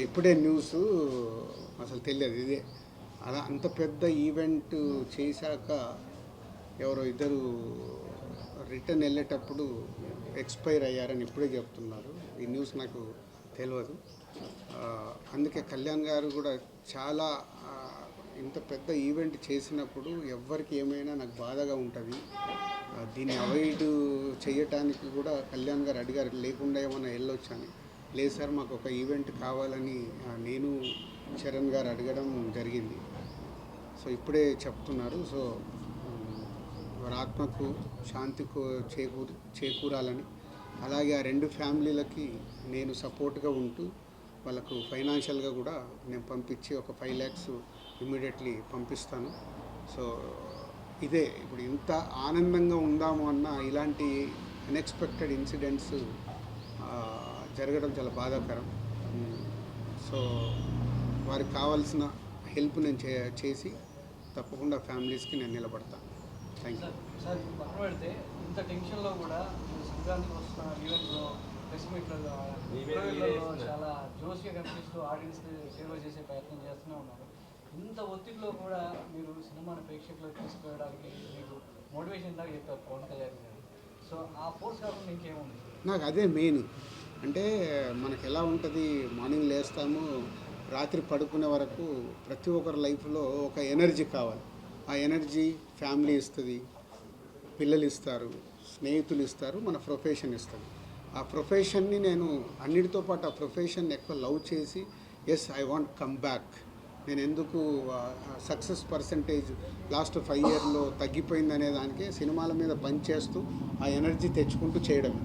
ఇప్పుడే న్యూస్ అసలు తెలియదు ఇదే. అలా అంత పెద్ద ఈవెంట్ చేశాక ఎవరో ఇద్దరు రిటర్న్ వెళ్ళేటప్పుడు ఎక్స్పైర్ అయ్యారని ఇప్పుడే చెప్తున్నారు. ఈ న్యూస్ నాకు తెలియదు. అందుకే కళ్యాణ్ గారు కూడా చాలా ఇంత పెద్ద ఈవెంట్ చేసినప్పుడు ఎవరికి ఏమైనా నాకు బాధగా ఉంటుంది. దీన్ని అవాయిడ్ చేయటానికి కూడా కళ్యాణ్ గారు అడిగారు, లేకుండా ఏమైనా వెళ్ళొచ్చని. లేదు సార్, మాకు ఒక ఈవెంట్ కావాలని నేను చరణ్ గారు అడగడం జరిగింది. సో ఇప్పుడే చెప్తున్నారు. సో వారి ఆత్మకు శాంతి చేకూరాలని, అలాగే ఆ రెండు ఫ్యామిలీలకి నేను సపోర్ట్గా ఉంటూ వాళ్ళకు ఫైనాన్షియల్గా కూడా నేను పంపించి ఒక 5 lakhs ఇమ్మీడియట్లీ పంపిస్తాను. సో ఇదే ఇప్పుడు ఇంత ఆనందంగా ఉందాము అన్న ఇలాంటి అన్ఎక్స్పెక్టెడ్ ఇన్సిడెంట్స్ జరగడం చాలా బాధాకరం. సో వారికి కావాల్సిన హెల్ప్ నేను చేసి తప్పకుండా ఫ్యామిలీస్కి నేను నిలబడతాను. Thank you sir. పక్కన పెడితే ఇంత టెన్షన్లో కూడా సంక్రాంతికి వస్తున్న ఈవెంట్లో ప్రెస్ మీట్లో చాలా జోష్గా కనిపిస్తూ ఆడియన్స్ని సేవ చేసే ప్రయత్నం చేస్తూనే ఉన్నారు. ఇంత ఒత్తిడిలో కూడా మీరు సినిమాని ప్రేక్షకులకు తీసుకువెళ్ళడానికి మీకు మోటివేషన్ దాకా చెప్పారు పవన్ కళ్యాణ్ గారు. సో ఆ ఫోర్స్ కాకుండా ఇంకేముంది? నాకు అదే మెయిన్. అంటే మనకు ఎలా ఉంటుంది, మార్నింగ్ లేస్తాము, రాత్రి పడుకునే వరకు ప్రతి ఒక్కరి లైఫ్లో ఒక ఎనర్జీ కావాలి. ఆ ఎనర్జీ ఫ్యామిలీ ఇస్తుంది, పిల్లలు ఇస్తారు, స్నేహితులు ఇస్తారు, మన ప్రొఫెషన్ ఇస్తుంది. ఆ ప్రొఫెషన్ని నేను అన్నిటితో పాటు ఆ ప్రొఫెషన్ ఎక్కువ లవ్ చేసి as I want come back. నేను ఎందుకు సక్సెస్ పర్సంటేజ్ లాస్ట్ 5 yearsలో తగ్గిపోయిందనే దానికి సినిమాల మీద పనిచేస్తూ ఆ ఎనర్జీ తెచ్చుకుంటూ చేయడమే.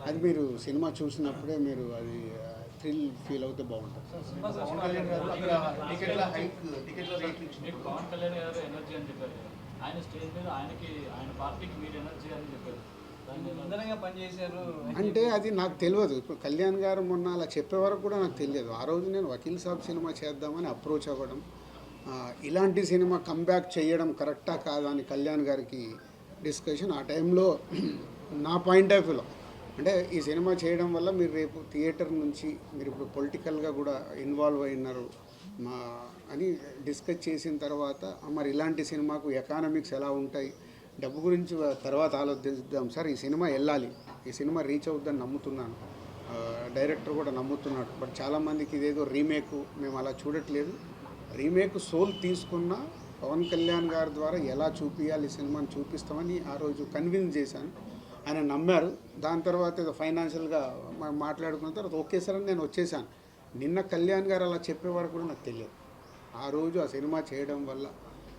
అది మీరు సినిమా చూసినప్పుడే మీరు అది థ్రిల్ ఫీల్ అవుతే బాగుంటుంది. పవన్ కళ్యాణ్ గారు ఎనర్జీ అని చెప్పారు. ఆయన స్టేజ్ మీద ఆయన పార్టీకి మీరు ఎనర్జీ అని చెప్పారు. పనిచేశారు అంటే అది నాకు తెలియదు. ఇప్పుడు కళ్యాణ్ గారు మొన్న అలా చెప్పే వరకు కూడా నాకు తెలియదు. ఆ రోజు నేను వకీల్ సాబ్ సినిమా చేద్దామని అప్రోచ్ అవ్వడం, ఇలాంటి సినిమా కంబ్యాక్ చేయడం కరెక్టా కాదా అని కళ్యాణ్ గారికి డిస్కషన్. ఆ టైంలో నా పాయింట్ ఆఫ్ వ్యూలో అంటే ఈ సినిమా చేయడం వల్ల మీరు రేపు థియేటర్ నుంచి మీరు ఇప్పుడు పొలిటికల్గా కూడా ఇన్వాల్వ్ అయినారు అని డిస్కస్ చేసిన తర్వాత, మరి ఇలాంటి సినిమాకు ఎకానమిక్స్ ఎలా ఉంటాయి, డబ్బు గురించి తర్వాత ఆలోచిద్దాం సార్, ఈ సినిమా వెళ్ళాలి, ఈ సినిమా రీచ్ అవుద్దని నమ్ముతున్నాను, డైరెక్టర్ కూడా నమ్ముతున్నాడు. బట్ చాలామందికి ఇదేదో రీమేక్, మేము అలా చూడట్లేదు. రీమేక్ సోల్ తీసుకున్న పవన్ కళ్యాణ్ గారి ద్వారా ఎలా చూపించాలి ఈ సినిమాని చూపిస్తామని ఆ రోజు కన్విన్స్ చేశాను. ఆయన నమ్మారు. దాని తర్వాత ఏదో ఫైనాన్షియల్గా మాట్లాడుకున్న తర్వాత ఓకే సార్ అని నేను వచ్చేసాను. నిన్న కళ్యాణ్ గారు అలా చెప్పేవారు కూడా నాకు తెలియదు. ఆ రోజు ఆ సినిమా చేయడం వల్ల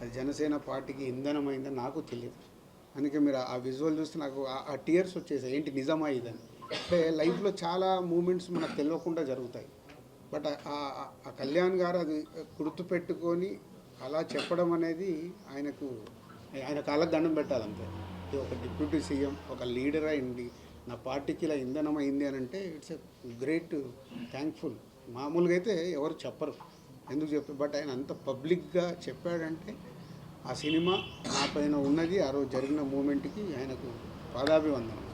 అది జనసేన పార్టీకి ఇంధనమైందని నాకు తెలియదు. అందుకే మీరు ఆ విజువల్ చూస్తే నాకు ఆ టీయర్స్ వచ్చేసాయి, ఏంటి నిజమా ఇదని. అంటే లైఫ్లో చాలా మూమెంట్స్ మనకు తెలియకుండా జరుగుతాయి. బట్ ఆ కళ్యాణ్ గారు అది గుర్తుపెట్టుకొని అలా చెప్పడం అనేది ఆయన కాళ్ళకు దండం పెట్టాలంతే. ఒక డిప్యూటీ సీఎం, ఒక లీడర్ అయింది, నా పార్టీకి ఇలా ఇంధనం అయింది అని అంటే ఇట్స్ ఎ గ్రేట్ థ్యాంక్ఫుల్. మామూలుగా అయితే ఎవరు చెప్పరు, ఎందుకు చెప్పారు. బట్ ఆయన అంత పబ్లిక్గా చెప్పాడంటే ఆ సినిమా నా పైన ఉన్నది, ఆ రోజు జరిగిన మూమెంట్కి ఆయనకు పాదాభివందనం.